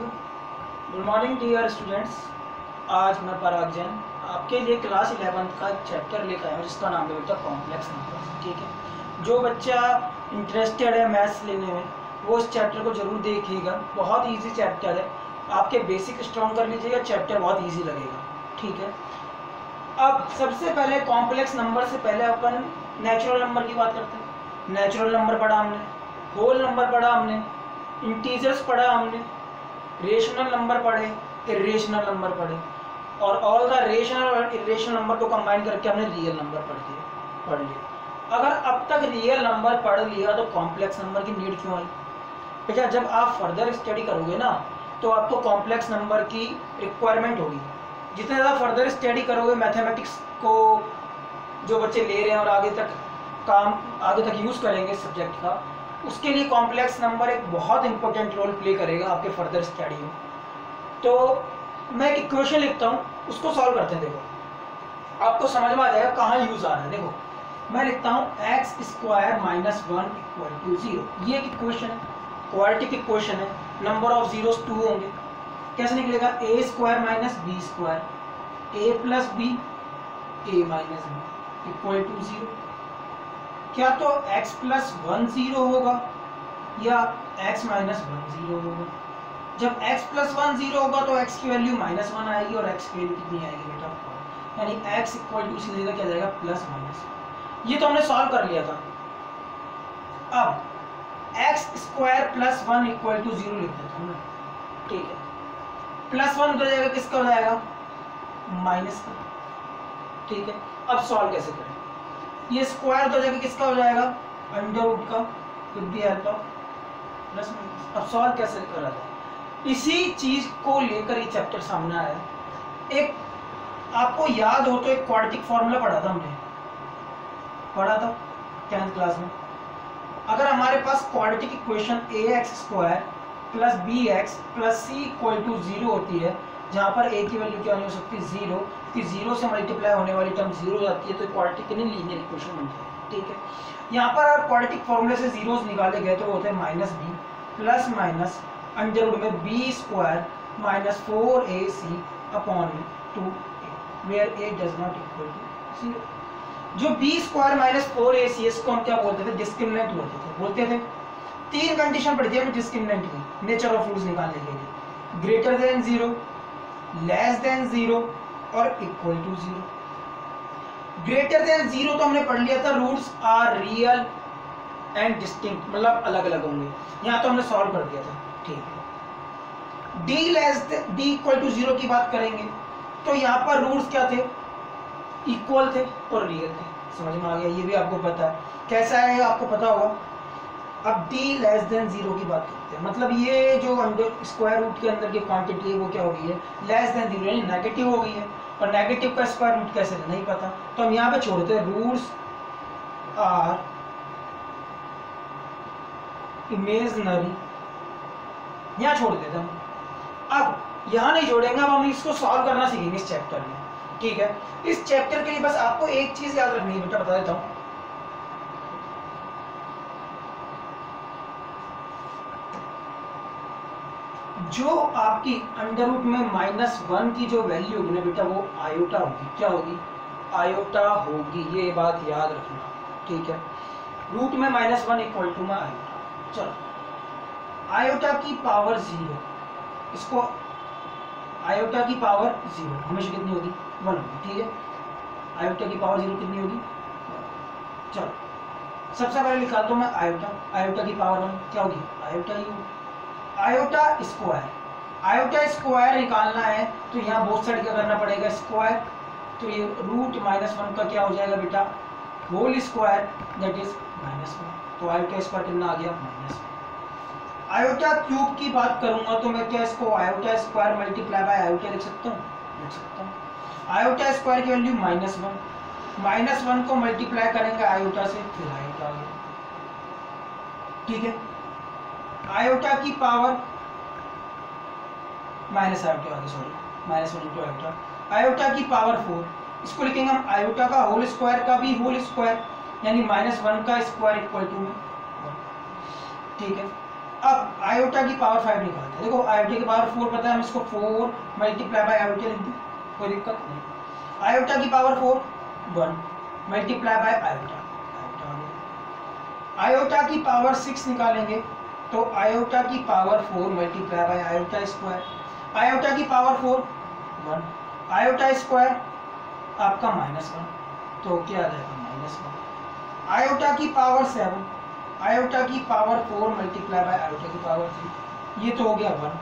Good morning dear students. आज मैं पराग जैन आपके लिए क्लास 11 का एक चैप्टर लेकर आया हूँ जिसका नाम है बेटा कॉम्प्लेक्स नंबर। ठीक है, जो बच्चा इंटरेस्टेड है मैथ्स लेने में वो इस चैप्टर को जरूर देखिएगा। बहुत इजी चैप्टर है, आपके बेसिक स्ट्रॉन्ग कर लीजिएगा, चैप्टर बहुत इजी लगेगा। ठीक है, अब सबसे पहले कॉम्प्लेक्स नंबर से पहले अपन नेचुरल नंबर की बात करते हैं। नेचुरल नंबर पढ़ा हमने, होल नंबर पढ़ा हमने, इंटीजर्स पढ़ा हमने, रेशनल नंबर पढ़े, इरेशनल नंबर पढ़े, और ऑल द रेशनल और इरेशनल नंबर को कंबाइन करके हमने रियल नंबर पढ़ लिया। अगर अब तक रियल नंबर पढ़ लिया तो कॉम्प्लेक्स नंबर की नीड क्यों आई? बेटा जब आप फर्दर स्टडी करोगे ना तो आपको कॉम्प्लेक्स नंबर की रिक्वायरमेंट होगी। जितने ज़्यादा फर्दर स्टडी करोगे मैथमेटिक्स को जो बच्चे ले रहे हैं और आगे तक यूज़ करेंगे सब्जेक्ट का, उसके लिए कॉम्प्लेक्स नंबर एक बहुत इंपॉर्टेंट रोल प्ले करेगा आपके फर्दर स्टडी में। तो मैं एक इक्वेशन लिखता हूँ, उसको सॉल्व करते हैं। देखो आपको समझ में आ जाएगा कहाँ यूज आ रहा है। देखो मैं लिखता हूँ x square minus 1 equal to 0। ये एक इक्वेशन है, क्वाड्रेटिक इक्वेशन है, नंबर ऑफ जीरोस 2 होंगे। कैसे निकलेगा? A square minus b square, a plus b a minus b equal to 0। क्या तो x प्लस 1 0 होगा या x माइनस 1 0 होगा? जब x प्लस 1 0 होगा तो x की वैल्यू माइनस 1 आएगी और x की वैल्यू कितनी आएगी बेटा? यानी x इक्वल टू सीधे क्या जाएगा? Plus minus. ये तो हमने सॉल्व कर लिया था। अब x square plus 1 equal to 0 लिख देता हूँ। ठीक है, प्लस 1 उधर जाएगा, किसका हो जाएगा? माइनस का। ठीक है, अब सॉल्व कैसे करें? ये स्क्वायर तो जगह किसका हो जाएगा? अंडर रूट का, with the help of plus minus. अब सॉल्व कैसे करा जाए? इसी चीज को लेकर ये चैप्टर सामने आया है। एक आपको याद हो तो एक क्वाड्रेटिक फॉर्मूला पढ़ा था हमने, पढ़ा था 10th क्लास में। अगर हमारे पास quadratic equation ax square plus bx plus c equal to 0 होती है, जहाँ पर a की वैल्यू क्या नहीं हो सकती? 0, कि 0 से मल्टीप्लाई होने वाली टर्म 0 हो जाती है, तो क्वाड्रेटिक नहीं लीनियर इक्वेशन बनती है। ठीक है, यहाँ पर अगर क्वाड्रेटिक फॉर्मूले से जीरोस निकाले गए तो वो होते हैं minus b plus minus under root में b square minus 4ac upon 2a, where a does not equal to 0। जो बी स्क्वायर माइनस 4ac इसको हम क्या बोलते थे? डिस्क्रिमिनेंट बोलते थे। 3 कंडीशन पढ़ी थी हमने डिस्क्रिमिनेंट की, नेचर ऑफ रूट्स निकालने के लिए। ग्रेटर देन 0, लेस देन 0 और इक्वल टू 0। ग्रेटर देन 0 तो हमने पढ़ लिया था, roots are real and distinct, मतलब अलग अलग होंगे। यहाँ तो हमने सॉल्व कर दिया था। ठीक है, डी इक्वल टू 0 की बात करेंगे तो यहाँ पर रूट्स क्या थे? इक्वल थे और रियल थे। समझ में आ गया? ये भी आपको पता है कैसा है, आपको पता होगा। अब d लेस देन 0 की बात करते हैं, मतलब ये जो अंडर स्क्वायर रूट के अंदर की क्वांटिटी है वो क्या हो गई है? लेस देन 0, यानी नेगेटिव हो गई है। और नेगेटिव का स्क्वायर रूट कैसे है नहीं पता, तो हम यहाँ पे छोड़ते हैं रूट्स आर इमेजिनरी, यहाँ छोड़ देते हैं। अब यहाँ नहीं जोड़ेंगे, अब हम इसको सॉल्व करना सीखेंगे इस चैप्टर में। ठीक है, इस चैप्टर के लिए बस आपको एक चीज याद रखनी है बेटा, बता देता हूँ। जो आपकी अंडर रूट में माइनस 1 की जो वैल्यू होगी ना बेटा, वो आयोटा होगी। क्या होगी? आयोटा होगी, ये बात याद रखना। ठीक है, रूट में माइनस 1 इक्वल टू में आयोटा। चलो, आयोटा की पावर 0, इसको आयोटा की पावर 0 हमेशा कितनी होगी? 1 होगी। ठीक है, आयोटा की पावर 0 कितनी होगी? 1। चलो सबसे पहले निकालता हूँ मैं आयोटा। आयोटा की पावर 1 क्या होगी? आयोटा ही होगी। आयोटा स्क्वायर निकालना है तो यहाँ बोथ साइड क्या करना पड़ेगा? स्क्वायर। तो ये रूट माइनस 1 का क्या हो जाएगा बेटा? Whole square, that is minus 1। तो आयोटा स्क्वायर कितना आ गया? माइनस 1। आयोटा क्यूब की बात करूंगा तो मैं क्या इसको iota square multiply by iota लिख सकता हूँ? लिख सकता हूँ। आयोटा स्क्वायर की वैल्यू माइनस 1, माइनस 1 को मल्टीप्लाई करेंगे आयोटा से, फिर आयोटा आ गया। ठीक है, आयोटा की पावर माइनस आयोटा आ गई, sorry minus 1 into iota. Iota की पावर 4, इसको लिखेंगे हम आयोटा का होल स्क्वायर का भी होल स्क्वायर, यानी माइनस 1 का स्क्वायर इक्वल टू 1। ठीक है, अब आयोटा की पावर 5 निकालते हैं। देखो आयोटा की पावर 4 पता है, हम इसको 4 मल्टीप्लाई बाय आयोटा लिख दें, कोई दिक्कत नहीं। आयोटा की power 4 1 multiply by iota, iota की पावर 6 निकालेंगे तो आयोटा की power 4 multiply by iota square, iota की पावर 4 1 आयोटा स्क्वायर आपका -1, तो क्या आ जाएगा -1। आयोटा की पावर 7 आयोटा की पावर 4 मल्टीप्लाई बाय आयोटा की पावर 3, ये तो हो गया 1,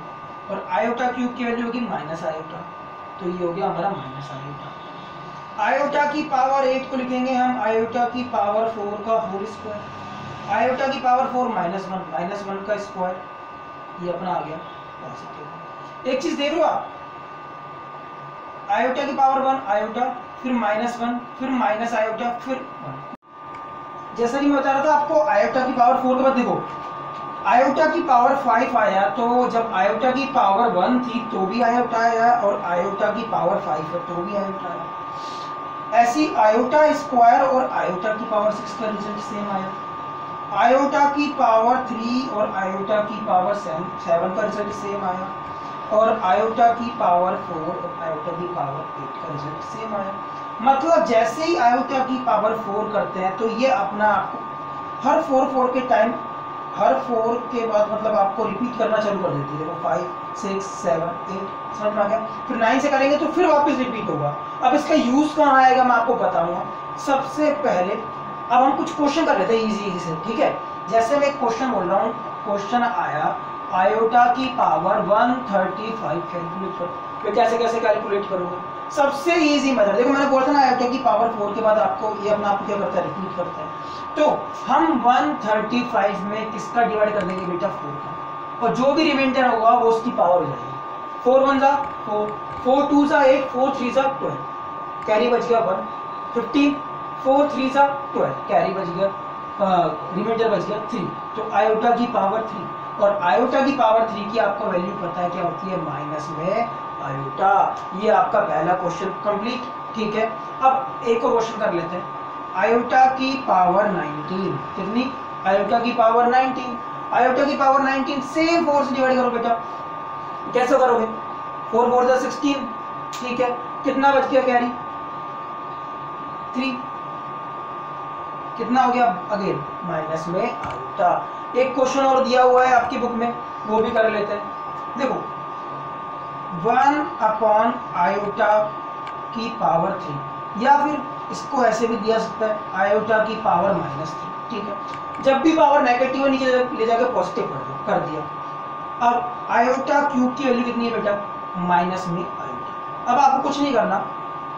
और आयोटा क्यूब की वैल्यू होगी माइनस आयोटा, तो ये हो गया हमारा माइनस आयोटा। आयोटा की पावर 8 को लिखेंगे हम आयोटा की पावर 4 का होल स्क्वायर, आयोटा की पावर 4 -1 का स्क्वायर, ये अपना आ गया पॉजिटिव। एक चीज देख लो आप, आयोटा की पावर 1 आयोटा, फिर -1, फिर माइनस आयोटा, फिर 1। जैसा कि मैं बता रहा था आपको, आयोटा की पावर 4 के बाद देखो आयोटा की पावर 5 आया, तो जब आयोटा की पावर 1 थी तो भी आयोटा आया, और आयोटा की पावर 5 है तो भी आयोटा आया। ऐसी आयोटा स्क्वायर और आयोटा की पावर 6 का रिजल्ट सेम आया। आयोटा की पावर 3 और आयोटा की पावर 7 का रिजल्ट सेम आया, और आयोटा की पावर 4 और आयोटा की पावर 8 का रिजल्ट सेम आया। मतलब जैसे ही आयोटा की पावर 4 करते हैं तो ये अपना आपको हर 4 के टाइम, हर 4 के बाद मतलब आपको रिपीट करना चालू कर देती है। देखो 5 6 7 8 समझ में आ गया, फिर 9 से करेंगे तो फिर वापस रिपीट होगा। अब इसका यूज कहाँ आएगा मैं आपको बताऊंगा। सबसे पहले अब हम कुछ क्वेश्चन कर लेते हैं इजी से, ठीक है। जैसे मैं एक क्वेश्चन बोल रहा हूँ, क्वेश्चन आया आयोटा की पावर 135 कैलकुलेट करो, फिर कैसे कैसे कैलकुलेट करोगे। सबसे इजी मेथड, देखो मैंने बोला था ना आयोटा की पावर 4 के बाद आपको ये अपना आप क्या करता है, रिपीट करता है। तो हम 135 में किसका डिवाइड कर देंगे बेटा, 4 का, और जो भी रिमाइंडर होगा वो उसकी पावर हो जाएगी। 4 1 जा 4, 4 2 जा 8, 4 3 जा 12, कैरी बच गया 1, 15, 4 3 जा 12, कैरी बच गया, रिमाइंडर बच गया 3। तो आयोटा की पावर 3, और आयोटा की पावर 3 की आपको वैल्यू पता है क्या होती है, माइनस में आयोटा। ये आपका पहला क्वेश्चन कंप्लीट, ठीक है। अब एक और क्वेश्चन कर लेते हैं। आयोटा की पावर 19 कितनी, आयोटा की पावर 19, आयोटा की पावर 19 सेम 4 से डिवाइड करो बेटा। कैसे करोगे, 4 4 जा 16, ठीक है। कितना बच गया कैरी, 3, कितना हो गया अगेन माइनस में आयोटा। एक क्वेश्चन और दिया हुआ है आपकी बुक में, वो भी कर लेते हैं। देखो 1 अपॉन आयोटा की पावर 3, या फिर इसको ऐसे भी दिया सकता है आयोटा की पावर -3, ठीक है। जब भी पावर नेगेटिव नीचे ले जाकर पॉजिटिव कर दिया। अब आयोटा क्यूब की वैल्यू कितनी है बेटा, माइनस में आयोटा। अब आपको कुछ नहीं करना,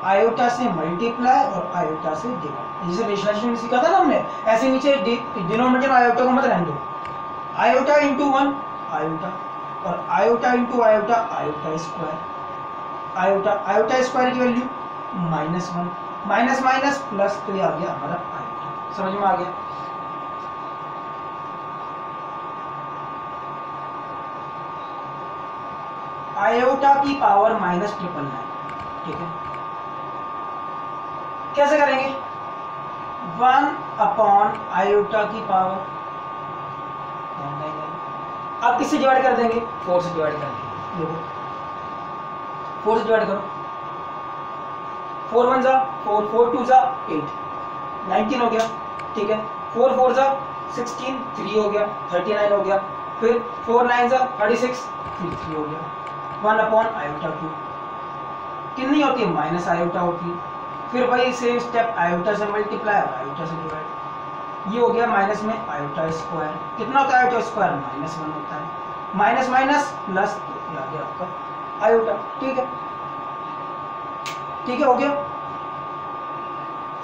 आयोटा से मल्टीप्लाई और आयोटा से डिवाइड, जैसे रेशनल में सीखा था ना हमने, ऐसे नीचे डिनोमिनेटर में आयोटा को मत रहने दो। आयोटा इंटू 1 आयोटा, और iota into iota iota square, iota square की वैल्यू -1, माइनस माइनस प्लस, तो ये आ गया हमारा आयोटा। समझ में आ गया। आयोटा की पावर -999, ठीक है। कैसे करेंगे, 1 अपॉन आयोटा की पावर 999, आप किससे डिवाइड कर देंगे, 4 से डिवाइड कर देंगे। देखो 4 से डिवाइड करो, 4 1 जा 4, 4 2 जा 8, 19 हो गया, ठीक है। 4 4 जा 16, 3 हो गया, 39 हो गया, फिर 4 9 जा 36, 3 हो गया। 1 अपॉन आयोटा क्यूब कितनी होती है, माइनस आयोटा होती है। फिर वही सेम स्टेप, आयोटा से मल्टीप्लाई और आयोटा से डिवाइड, ये हो गया माइनस में आयोटा स्क्वायर। कितना होता है आयोटा स्क्वायर, -1 होता है, माइनस माइनस प्लस, तो ये आ गया आपका आयोटा, ठीक है। ठीक है, हो गया,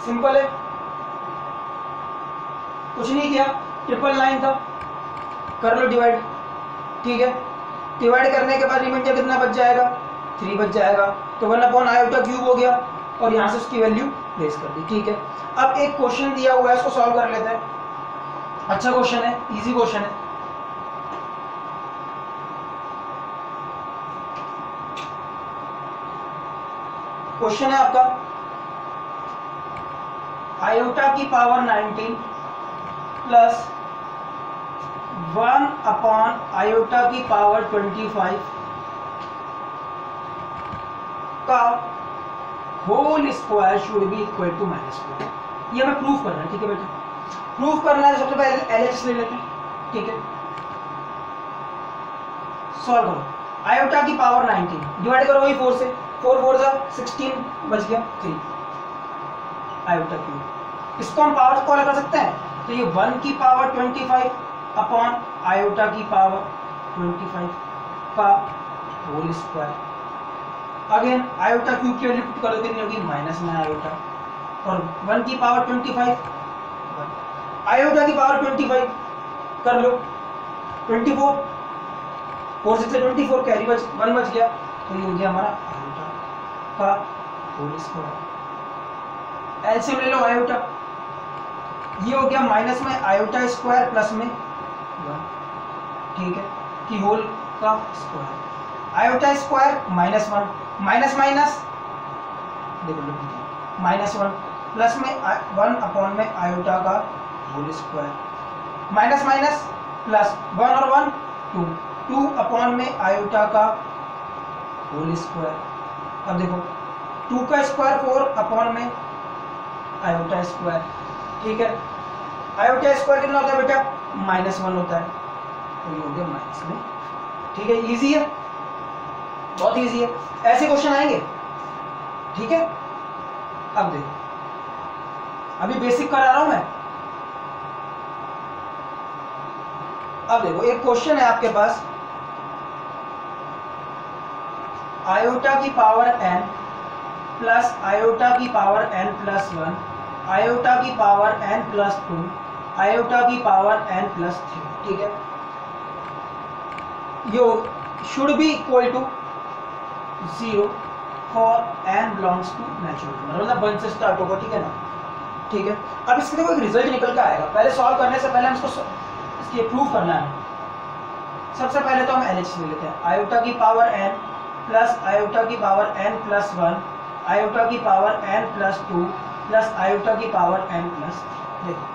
सिंपल है, कुछ नहीं किया, 999 था, कर लो डिवाइड, ठीक है। डिवाइड करने के बाद रिमाइंडर कितना बच जाएगा, 3 बच जाएगा, तो 1 अपॉन आयोटा क्यूब हो गया, और यहाँ से उसकी वैल्यू प्लेस कर दी, ठीक है। अब एक क्वेश्चन दिया हुआ है, इसको सॉल्व कर लेते हैं। अच्छा क्वेश्चन है, इजी क्वेश्चन है। क्वेश्चन है आपका, आयोटा की पावर 19 प्लस 1 अपॉन आयोटा की पावर 25 का whole square should be equal to -4। ये हमें प्रूफ करना है, ठीक है बेटा। प्रूफ करना है तो सबसे पहले LHS ले लेते हैं, ठीक है। सॉल्व करो। आयोटा की पावर 19 डिवाइड करो वही 4 से, 4 4 जा 16 बच गया 3 आयोटा क्यूब। इसको हम पावर को अलग कर सकते हैं, तो ये 1 की पावर 25 अपॉन आयोटा की पावर 25 का whole square. Again iota cube की वैल्यू पुट करो, कितनी होगी माइनस में आयोटा, और 1 की पावर 25 आयोटा की पावर 25 कर लो 24, 4 से 24 कैरी बच 1 बच गया, तो ये हो गया हमारा आयोटा का होल स्क्वायर। एलसीएम ले लो आयोटा, ये हो गया माइनस में आयोटा स्क्वायर प्लस में 1, ठीक है, कि होल का square. Iota square -1 minus minus देखो -1 प्लस में 1 अपॉन में आयोटा का whole square, minus minus plus 1 और 1 2 अपॉन में आयोटा का होल स्क्वायर। अब देखो 2 का स्क्वायर 4 अपॉन में आयोटा स्क्वायर, ठीक है। आयोटा स्क्वायर कितना होता है बेटा -1 होता है, तो ये हो गया माइनस में, ठीक है। इजी है, बहुत इजी है, ऐसे क्वेश्चन आएंगे, ठीक है। अब देखो अभी बेसिक करा रहा हूं मैं। अब देखो एक क्वेश्चन है आपके पास, आयोटा की पावर n प्लस आयोटा की पावर n प्लस 1 आयोटा की पावर n प्लस 2 आयोटा की पावर n प्लस 3, ठीक है। योग should be equal to 0 for n belongs to natural number, मतलब 1 से स्टार्ट होगा, ठीक है ना, ठीक है। अब इसके देखो एक रिजल्ट निकल के आएगा, पहले सॉल्व करने से पहले हम इसको इसकी प्रूफ करना है। सबसे पहले तो हम LHS ले लेते हैं, आयोटा की पावर n प्लस आयोटा की पावर n प्लस 1 आयोटा की power n plus 2 plus iota की पावर n प्लस 3। देखो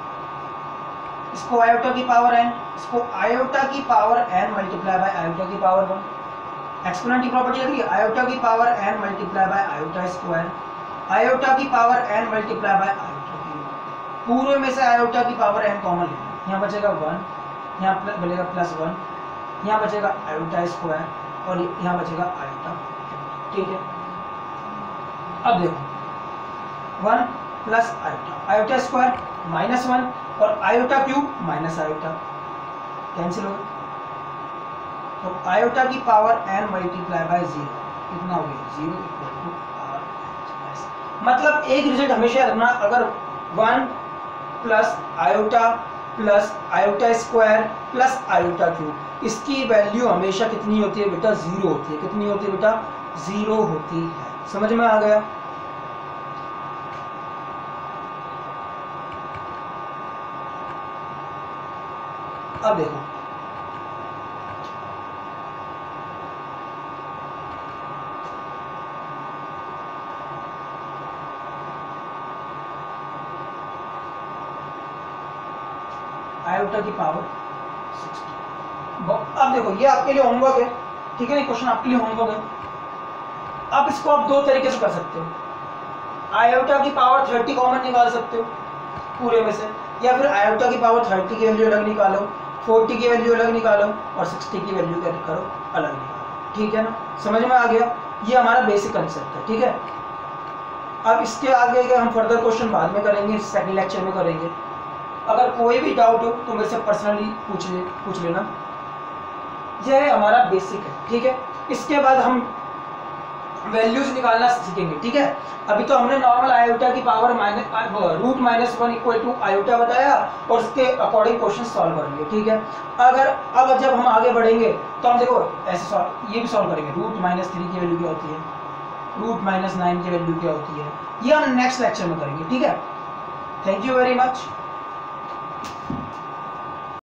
इसको आयोटा की पावर n, इसको आयोटा की power n multiply by iota की पावर 1। एक्सपोनेंट की प्रॉपर्टी लग रही है, आयोटा की power n multiply by iota square, iota की power n multiply by iota cube. पूरे में से आयोटा की पावर n कॉमन ले, यहाँ बचेगा 1, यहाँ बचेगा प्लस 1, यहाँ बचेगा आयोटा स्क्वायर और यहाँ बचेगा आयोटा, ठीक है। अब देखो 1 प्लस आयोटा, आयोटा स्क्वायर -1 और iota cube minus iota cancel हो गया, तो आयोटा की पावर n मल्टीप्लाई बाय 0 कितना हो गया 0 इक्वल टू RHS। मतलब एक रिजल्ट हमेशा रखना, अगर 1 plus iota square plus iota cube, इसकी वैल्यू हमेशा कितनी होती है बेटा 0 होती है। कितनी होती है बेटा 0 होती है। समझ में आ गया। अब देखो आयोटा की पावर 60। अब देखो ये आपके लिए होमवर्क है, ठीक है ना, क्वेश्चन आपके लिए होमवर्क है। अब इसको आप दो तरीके से कर सकते हो, आयोटा की पावर 30 कॉमन निकाल सकते हो पूरे में से, या फिर आयोटा की पावर 30 की वैल्यू अलग निकालो, 40 की वैल्यू अलग निकालो और 60 की वैल्यू क्या करो अलग निकालो, ठीक है ना। समझ में आ गया, ये हमारा बेसिक कंसेप्ट है, ठीक है। अब इसके आगे के हम फर्दर क्वेश्चन बाद में करेंगे, सेकंड लेक्चर में करेंगे। अगर कोई भी डाउट हो तो मेरे से पर्सनली पूछ लेना। यह हमारा बेसिक है, ठीक है। इसके बाद हम वैल्यूज निकालना सीखेंगे, ठीक है। अभी तो हमने नॉर्मल आयोटा की पावर √-1 इक्वल टू आयोटा बताया और उसके अकॉर्डिंग क्वेश्चन सॉल्व कर लिए, ठीक है। अब जब हम आगे बढ़ेंगे तो हम देखो ऐसे ये भी सॉल्व करेंगे। √-3 की वैल्यू क्या होती है, √-9 की वैल्यू क्या होती है, ये हम नेक्स्ट लेक्चर में करेंगे, ठीक है। Thank you very much.